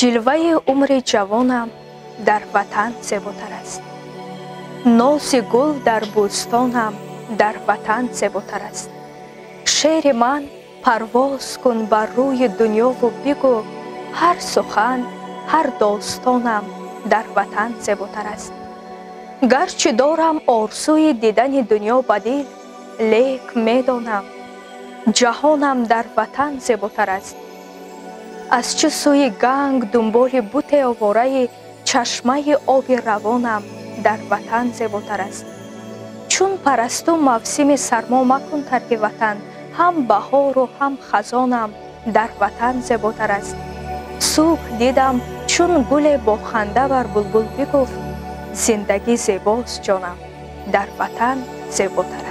جلوه عمر جوانم در وطن زیباتر است. ناز گل در بوستانم در وطن زیباتر است. شعر من پرواز کن بر روی دنیا و بگو هر سخن هر داستانم در وطن زیباتر است. گرچه دارم آرزوی دیدن دنیا بدیل، لیک میدانم جهانم در وطن زیباتر است. از چه سوی گنگ دنبال بوت آواره چشمه آب روانم در وطن زیباتر است. چون پرستو موسم سرما مکن ترک وطن، هم بهار و هم خزانم در وطن زیباتر است. صبح دیدم چون گل با خنده بر بلبل بگفت زندگی زیباست جانم در وطن زیباتر است.